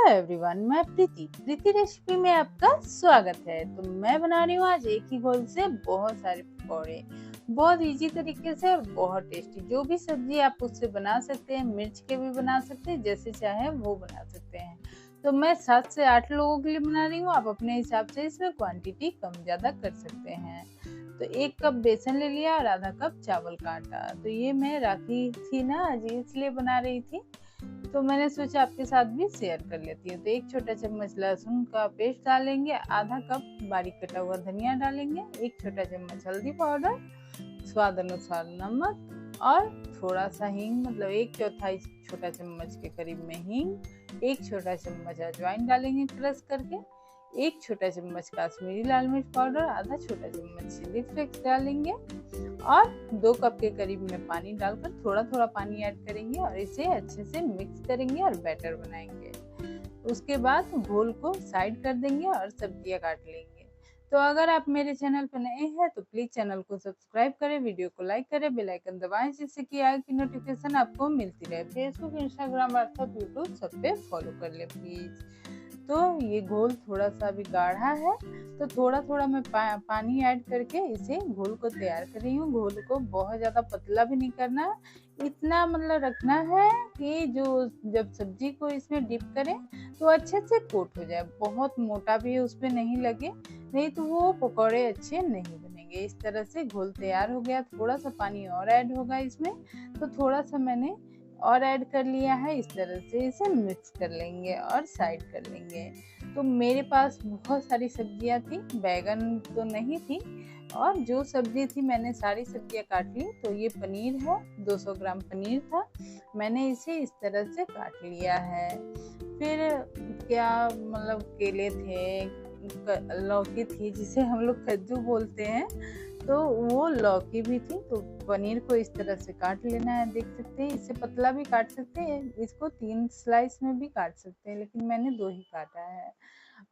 Everyone, मैं प्रीति recipe में आपका स्वागत है। तो मैं बना रही हूँ आज एक ही घोल से बहुत सारे पकौड़े, बहुत इजी तरीके से और बहुत टेस्टी। जो भी सब्जी आप उससे बना सकते हैं, मिर्च के भी बना सकते हैं, जैसे चाहे वो बना सकते हैं। तो मैं 7 से 8 लोगों के लिए बना रही हूँ। आप अपने हिसाब से इसमें क्वांटिटी कम ज़्यादा कर सकते हैं। तो 1 कप बेसन ले लिया और आधा कप चावल का आटा। तो ये मैं राखी थी ना आज, इसलिए बना रही थी, तो मैंने सोचा आपके साथ भी शेयर कर लेती हूँ। तो 1 छोटा चम्मच लहसुन का पेस्ट डालेंगे, आधा कप बारीक कटा हुआ धनिया डालेंगे, 1 छोटा चम्मच हल्दी पाउडर, स्वाद अनुसार नमक और थोड़ा सा हींग, मतलब 1/4 छोटा चम्मच के करीब में हींग, 1 छोटा चम्मच अजवाइन डालेंगे क्रश करके, 1 छोटा चम्मच काश्मीरी लाल मिर्च पाउडर, आधा छोटा चम्मच चिली फ्लेक्स डालेंगे और 2 कप के करीब में पानी डालकर थोड़ा थोड़ा पानी ऐड करेंगे और इसे अच्छे से मिक्स करेंगे और बैटर बनाएंगे। उसके बाद घोल को साइड कर देंगे और सब्जियां काट लेंगे। तो अगर आप मेरे चैनल पर नए हैं तो प्लीज चैनल को सब्सक्राइब करें, वीडियो को लाइक करें, बेल आइकन दबाएं जिससे कि आगे की नोटिफिकेशन आपको मिलती रहे। फेसबुक, इंस्टाग्राम, व्हाट्सएप, यूट्यूब सब पे फॉलो कर ले प्लीज। तो ये घोल थोड़ा सा भी गाढ़ा है, तो थोड़ा थोड़ा मैं पानी ऐड करके इसे घोल को तैयार कर रही हूँ। घोल को बहुत ज़्यादा पतला भी नहीं करना, इतना मतलब रखना है कि जो जब सब्जी को इसमें डिप करें तो अच्छे से कोट हो जाए। बहुत मोटा भी उसमें नहीं लगे, नहीं तो वो पकौड़े अच्छे नहीं बनेंगे। इस तरह से घोल तैयार हो गया। थोड़ा सा पानी और ऐड होगा इसमें, तो थोड़ा सा मैंने और ऐड कर लिया है। इस तरह से इसे मिक्स कर लेंगे और साइड कर लेंगे। तो मेरे पास बहुत सारी सब्जियां थी, बैगन तो नहीं थी, और जो सब्जी थी मैंने सारी सब्जियां काट ली। तो ये पनीर है, 200 ग्राम पनीर था, मैंने इसे इस तरह से काट लिया है। फिर क्या मतलब केले थे, लौकी थी जिसे हम लोग कद्दू बोलते हैं, तो वो लौकी भी थी। तो पनीर को इस तरह से काट लेना है, देख सकते हैं। इसे पतला भी काट सकते हैं, इसको 3 स्लाइस में भी काट सकते हैं, लेकिन मैंने 2 ही काटा है।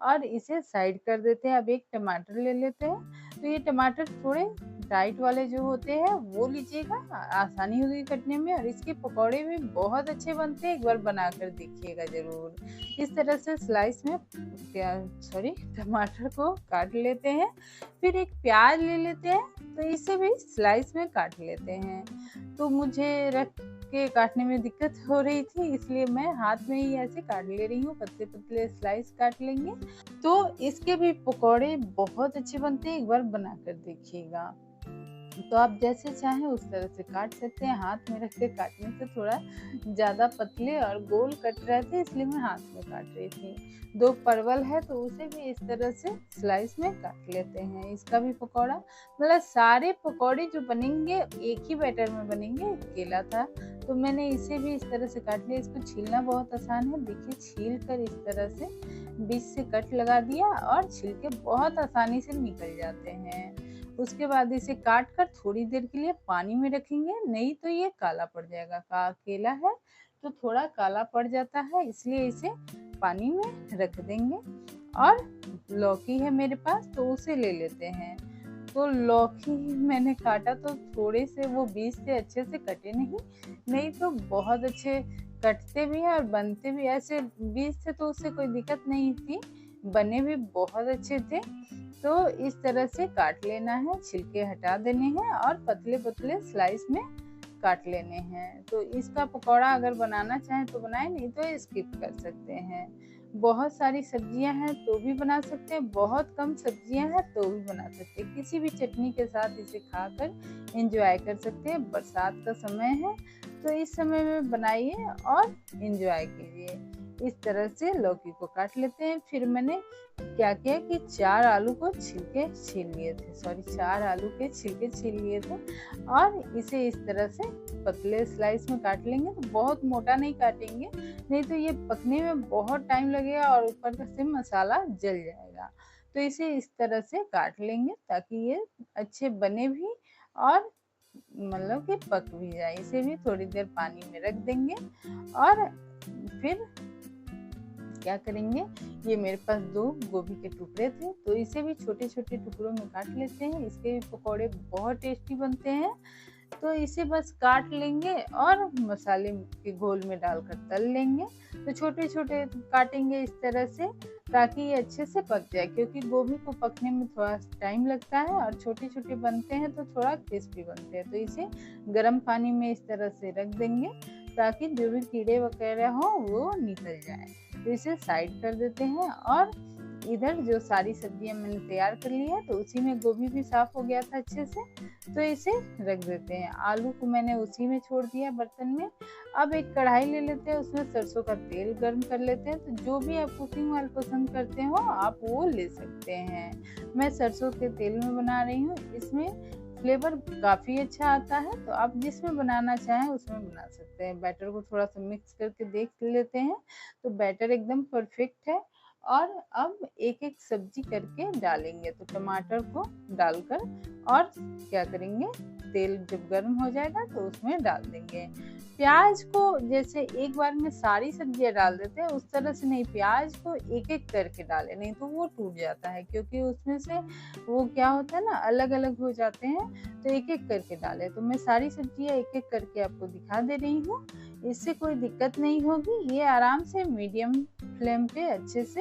और इसे साइड कर देते हैं। अब एक टमाटर ले लेते हैं। तो ये टमाटर थोड़े टाइट वाले जो होते हैं वो लीजिएगा, आसानी होगी कटने में, और इसके पकौड़े भी बहुत अच्छे बनते हैं। एक बार बनाकर देखिएगा जरूर। इस तरह से स्लाइस में टमाटर को काट लेते हैं। फिर एक प्याज ले लेते हैं, तो इसे भी स्लाइस में काट लेते हैं। तो मुझे रख के काटने में दिक्कत हो रही थी, इसलिए मैं हाथ में ही ऐसे काट ले रही हूँ। पतले पतले स्लाइस काट लेंगे, तो इसके भी पकौड़े बहुत अच्छे बनते हैं। एक बार बनाकर देखिएगा। तो आप जैसे चाहें उस तरह से काट सकते हैं। हाथ में रख के काटने से थोड़ा ज़्यादा पतले और गोल कट रहे थे, इसलिए मैं हाथ में काट रही थी। 2 परवल है, तो उसे भी इस तरह से स्लाइस में काट लेते हैं। इसका भी पकौड़ा, मतलब सारे पकौड़े जो बनेंगे एक ही बैटर में बनेंगे। केला था, तो मैंने इसे भी इस तरह से काट लिया। इसको छीलना बहुत आसान है, देखिए छील कर इस तरह से बीच से कट लगा दिया और छिलके बहुत आसानी से निकल जाते हैं। उसके बाद इसे काट कर थोड़ी देर के लिए पानी में रखेंगे, नहीं तो ये काला पड़ जाएगा। केला है तो थोड़ा काला पड़ जाता है, इसलिए इसे पानी में रख देंगे। और लौकी है मेरे पास, तो उसे ले लेते हैं। तो लौकी मैंने काटा तो थोड़े से वो बीज से अच्छे से कटे नहीं तो बहुत अच्छे कटते भी हैं और बनते भी। ऐसे बीज से तो उससे कोई दिक्कत नहीं थी, बने भी बहुत अच्छे थे। तो इस तरह से काट लेना है, छिलके हटा देने हैं और पतले पतले स्लाइस में काट लेने हैं। तो इसका पकौड़ा अगर बनाना चाहें तो बनाएं, नहीं तो स्किप कर सकते हैं। बहुत सारी सब्जियां हैं तो भी बना सकते हैं, बहुत कम सब्जियां हैं तो भी बना सकते हैं। किसी भी चटनी के साथ इसे खाकर एंजॉय कर सकते हैं। बरसात का समय है, तो इस समय में बनाइए और एंजॉय कीजिए। इस तरह से लौकी को काट लेते हैं। फिर मैंने क्या किया कि 4 आलू को छिलके छील लिए थे, 4 आलू के छिलके छील लिए थे, और इसे इस तरह से पतले स्लाइस में काट लेंगे। तो बहुत मोटा नहीं काटेंगे, नहीं तो ये पकने में बहुत टाइम लगेगा और ऊपर से मसाला जल जाएगा। तो इसे इस तरह से काट लेंगे ताकि ये अच्छे बने भी और मतलब कि पक भी जाए। इसे भी थोड़ी देर पानी में रख देंगे और फिर क्या करेंगे, ये मेरे पास 2 गोभी के टुकड़े थे, तो इसे भी छोटे छोटे टुकड़ों में काट लेते हैं। इसके भी पकौड़े बहुत टेस्टी बनते हैं। तो इसे बस काट लेंगे और मसाले के घोल में डालकर तल लेंगे। तो छोटे-छोटे काटेंगे इस तरह से, ताकि ये अच्छे से पक जाए, क्योंकि गोभी को पकने में थोड़ा टाइम लगता है और छोटे-छोटे बनते हैं तो थोड़ा क्रिस्पी बनते हैं। तो इसे गर्म पानी में इस तरह से रख देंगे, ताकि जो भी कीड़े वगैरह हो वो निकल जाए। तो इसे साइड कर देते हैं और इधर जो सारी सब्जियां मैंने तैयार कर ली है, तो उसी में गोभी भी साफ हो गया था अच्छे से, तो इसे रख देते हैं। आलू को मैंने उसी में छोड़ दिया बर्तन में। अब एक कढ़ाई ले लेते हैं, उसमें सरसों का तेल गर्म कर लेते हैं। तो जो भी आप कुकिंग ऑयल पसंद करते हो आप वो ले सकते हैं। मैं सरसों के तेल में बना रही हूँ, इसमें फ्लेवर काफ़ी अच्छा आता है। तो आप जिसमें बनाना चाहें उसमें बना सकते हैं। बैटर को थोड़ा सा मिक्स करके देख लेते हैं, तो बैटर एकदम परफेक्ट है। और अब एक-एक सब्जी करके डालेंगे। तो टमाटर को डालकर और क्या करेंगे, तेल जब गर्म हो जाएगा तो उसमें डाल देंगे। प्याज को जैसे एक बार में सारी सब्जियां डाल देते हैं उस तरह से नहीं, प्याज को एक-एक करके डालें, नहीं तो वो टूट जाता है, क्योंकि उसमें से वो क्या होता है ना, अलग-अलग हो जाते हैं। तो एक-एक करके डालें। तो मैं सारी सब्जियां एक-एक करके आपको दिखा दे रही हूँ, इससे कोई दिक्कत नहीं होगी। ये आराम से मीडियम फ्लेम पे अच्छे से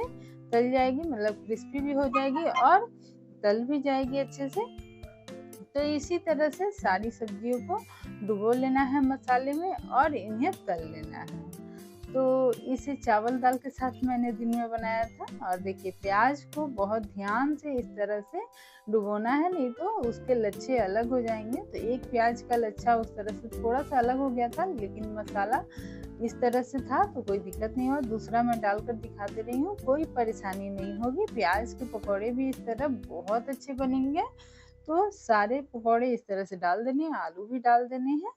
तल जाएगी, मतलब क्रिस्पी भी हो जाएगी और तल भी जाएगी अच्छे से। तो इसी तरह से सारी सब्जियों को डुबो लेना है मसाले में और इन्हें तल लेना है। तो इसे चावल दाल के साथ मैंने दिन में बनाया था। और देखिए, प्याज को बहुत ध्यान से इस तरह से डुबोना है, नहीं तो उसके लच्छे अलग हो जाएंगे। तो एक प्याज का लच्छा उस तरह से थोड़ा सा अलग हो गया था, लेकिन मसाला इस तरह से था तो कोई दिक्कत नहीं हुआ। दूसरा मैं डालकर दिखा दे रही हूँ, कोई परेशानी नहीं होगी। प्याज के पकौड़े भी इस तरह बहुत अच्छे बनेंगे। तो सारे पकौड़े इस तरह से डाल देने हैं, आलू भी डाल देने हैं।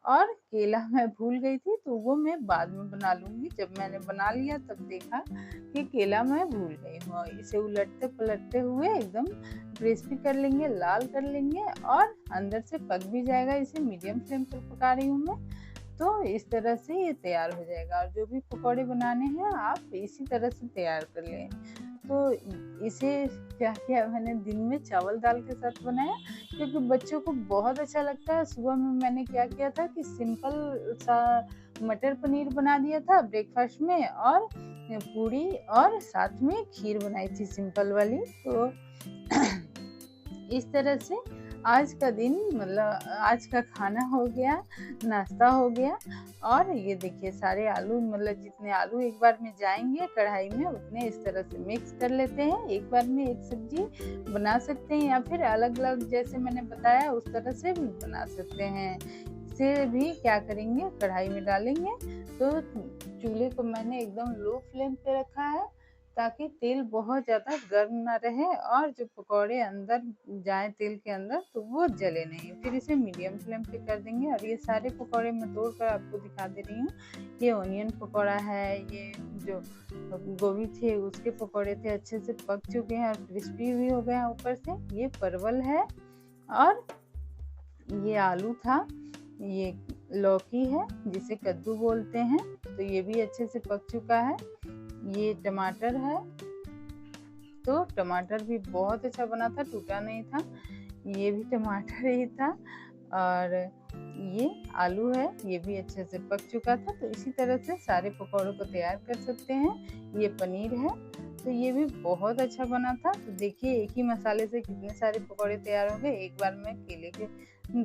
और केला मैं भूल गई थी, तो वो मैं बाद में बना लूँगी। जब मैंने बना लिया तब देखा कि केला मैं भूल गई हूँ। इसे उलटते-पलटते हुए एकदम क्रिस्पी कर लेंगे, लाल कर लेंगे और अंदर से पक भी जाएगा। इसे मीडियम फ्लेम पर पका रही हूँ मैं। तो इस तरह से ये तैयार हो जाएगा। और जो भी पकौड़े बनाने हैं आप इसी तरह से तैयार कर लें। तो इसे क्या किया मैंने, दिन में चावल दाल के साथ बनाया, क्योंकि बच्चों को बहुत अच्छा लगता है। सुबह में मैंने क्या किया था कि सिंपल सा मटर पनीर बना दिया था ब्रेकफास्ट में, और पूड़ी और साथ में खीर बनाई थी सिंपल वाली। तो इस तरह से आज का दिन, मतलब आज का खाना हो गया, नाश्ता हो गया। और ये देखिए सारे आलू, मतलब जितने आलू एक बार में जाएंगे कढ़ाई में उतने इस तरह से मिक्स कर लेते हैं। एक बार में एक सब्जी बना सकते हैं, या फिर अलग अलग जैसे मैंने बताया उस तरह से भी बना सकते हैं। इसे भी क्या करेंगे, कढ़ाई में डालेंगे। तो चूल्हे को मैंने एकदम लो फ्लेम पे रखा है, ताकि तेल बहुत ज़्यादा गर्म ना रहे और जो पकौड़े अंदर जाए तेल के अंदर तो वो जले नहीं। फिर इसे मीडियम फ्लेम पे कर देंगे। और ये सारे पकौड़े मैं तोड़कर आपको दिखा दे रही हूँ। ये ऑनियन पकौड़ा है, ये जो गोभी थे उसके पकौड़े थे, अच्छे से पक चुके हैं और क्रिस्पी भी हो गए हैं ऊपर से। ये परवल है और ये आलू था, ये लौकी है जिसे कद्दू बोलते हैं, तो ये भी अच्छे से पक चुका है। ये टमाटर है, तो टमाटर भी बहुत अच्छा बना था, टूटा नहीं था। ये भी टमाटर ही था। और ये आलू है, ये भी अच्छे से पक चुका था। तो इसी तरह से सारे पकौड़ों को तैयार कर सकते हैं। ये पनीर है, तो ये भी बहुत अच्छा बना था। तो देखिए एक ही मसाले से कितने सारे पकौड़े तैयार हो गए। एक बार मैं केले के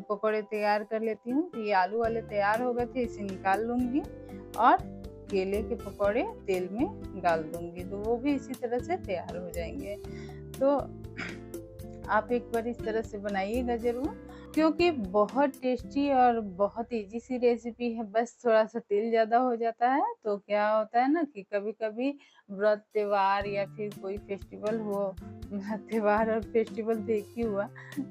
पकौड़े तैयार कर लेती हूँ। तो ये आलू वाले तैयार हो गए थे, इसे निकाल लूँगी और केले के पकौड़े तेल में डाल दूँगी, तो वो भी इसी तरह से तैयार हो जाएंगे। तो आप एक बार इस तरह से बनाइएगा ज़रूर, क्योंकि बहुत टेस्टी और बहुत इजी सी रेसिपी है। बस थोड़ा सा तेल ज़्यादा हो जाता है। तो क्या होता है ना कि कभी-कभी व्रत त्योहार या फिर कोई फेस्टिवल हो, त्योहार और फेस्टिवल तो एक ही हुआ,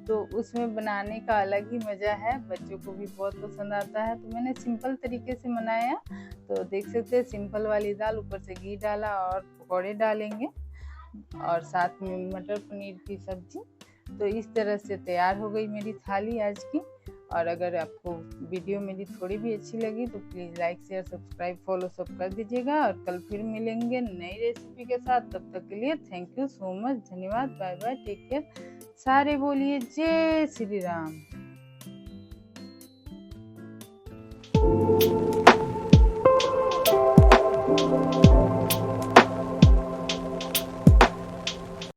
तो उसमें बनाने का अलग ही मज़ा है। बच्चों को भी बहुत पसंद आता है। तो मैंने सिंपल तरीके से बनाया। तो देख सकते हैं सिंपल वाली दाल, ऊपर से घी डाला और पकौड़े डालेंगे और साथ में मटर पनीर की सब्जी। तो इस तरह से तैयार हो गई मेरी थाली आज की। और अगर आपको वीडियो मेरी थोड़ी भी अच्छी लगी तो please like share subscribe follow सब कर दीजिएगा। और कल फिर मिलेंगे नई रेसिपी के साथ। तब तक के लिए थैंक यू सो मच, धन्यवाद, बाय बाय, टेक केयर। सारे बोलिए जय श्री राम।